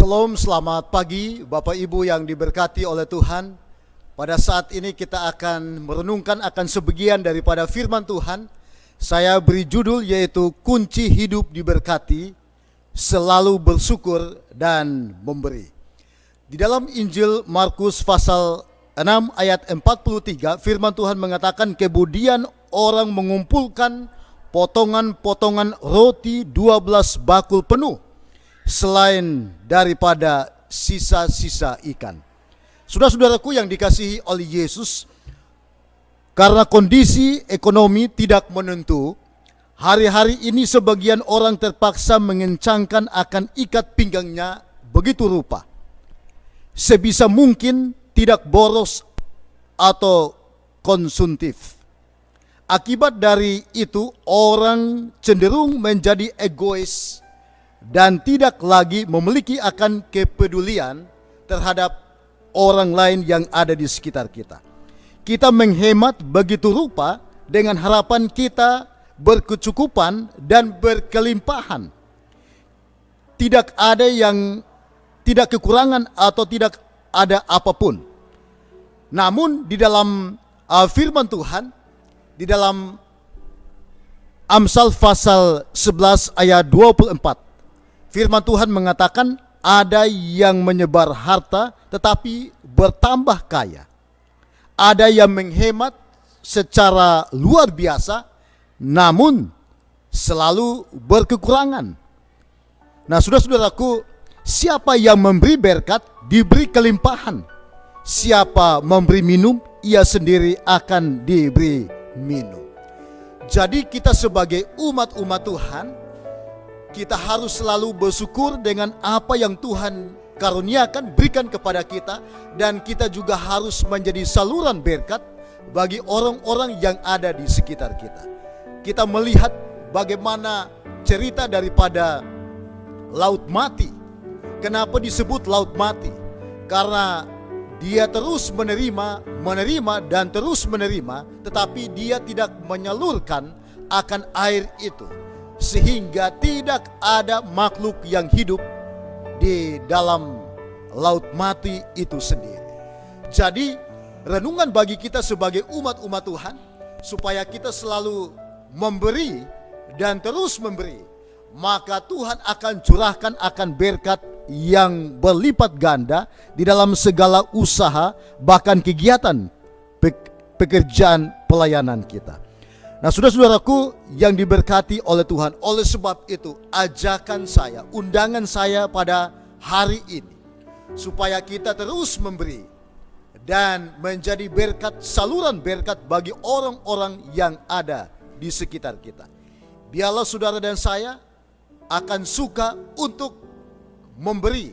Shalom, selamat pagi Bapak Ibu yang diberkati oleh Tuhan. Pada saat ini kita akan merenungkan akan sebagian daripada firman Tuhan. Saya beri judul yaitu kunci hidup diberkati, selalu bersyukur dan memberi. Di dalam Injil Markus pasal 6 ayat 43 firman Tuhan mengatakan, kemudian orang mengumpulkan potongan-potongan roti 12 bakul penuh, selain daripada sisa-sisa ikan. Saudara-saudaraku yang dikasihi oleh Yesus, karena kondisi ekonomi tidak menentu, hari-hari ini sebagian orang terpaksa mengencangkan akan ikat pinggangnya begitu rupa, sebisa mungkin tidak boros atau konsumtif. Akibat dari itu, orang cenderung menjadi egois dan tidak lagi memiliki akan kepedulian terhadap orang lain yang ada di sekitar kita. Kita menghemat begitu rupa dengan harapan kita berkecukupan dan berkelimpahan. Tidak ada yang tidak kekurangan atau tidak ada apapun. Namun di dalam firman Tuhan, di dalam Amsal pasal 11 ayat 24, firman Tuhan mengatakan, ada yang menyebar harta tetapi bertambah kaya. Ada yang menghemat secara luar biasa namun selalu berkekurangan. Nah, saudara-saudaraku, siapa yang memberi berkat diberi kelimpahan. Siapa memberi minum, ia sendiri akan diberi minum. Jadi kita sebagai umat-umat Tuhan, kita harus selalu bersyukur dengan apa yang Tuhan karuniakan, berikan kepada kita. Dan kita juga harus menjadi saluran berkat bagi orang-orang yang ada di sekitar kita. Kita melihat bagaimana cerita daripada Laut Mati. Kenapa disebut Laut Mati? Karena dia terus menerima dan terus menerima, tetapi dia tidak menyalurkan akan air itu, sehingga tidak ada makhluk yang hidup di dalam Laut Mati itu sendiri. Jadi renungan bagi kita sebagai umat-umat Tuhan, supaya kita selalu memberi dan terus memberi, maka Tuhan akan curahkan akan berkat yang berlipat ganda di dalam segala usaha, bahkan kegiatan pekerjaan pelayanan kita. Nah, saudara-saudaraku yang diberkati oleh Tuhan, oleh sebab itu ajakan saya, undangan saya pada hari ini, supaya kita terus memberi dan menjadi berkat, saluran berkat bagi orang-orang yang ada di sekitar kita. Biarlah saudara dan saya akan suka untuk memberi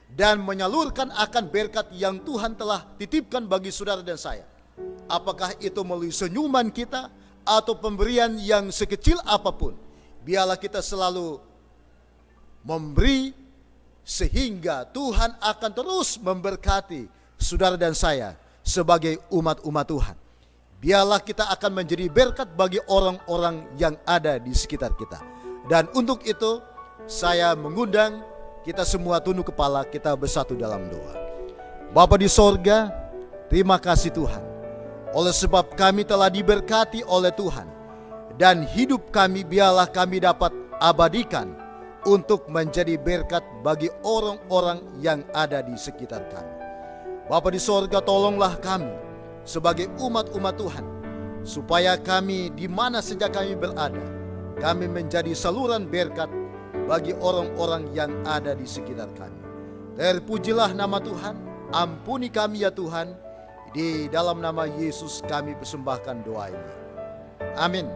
dan menyalurkan akan berkat yang Tuhan telah titipkan bagi saudara dan saya. Apakah itu melalui senyuman kita atau pemberian yang sekecil apapun, biarlah kita selalu memberi, sehingga Tuhan akan terus memberkati saudara dan saya sebagai umat-umat Tuhan. Biarlah kita akan menjadi berkat bagi orang-orang yang ada di sekitar kita. Dan untuk itu saya mengundang kita semua tunduk kepala, kita bersatu dalam doa. Bapa di sorga, terima kasih Tuhan, oleh sebab kami telah diberkati oleh Tuhan, dan hidup kami biarlah kami dapat abadikan untuk menjadi berkat bagi orang-orang yang ada di sekitar kami. Bapa di sorga, tolonglah kami sebagai umat-umat Tuhan, supaya kami di mana saja kami berada, kami menjadi saluran berkat bagi orang-orang yang ada di sekitar kami. Terpujilah nama Tuhan, ampuni kami ya Tuhan. Di dalam nama Yesus kami persembahkan doa ini. Amin.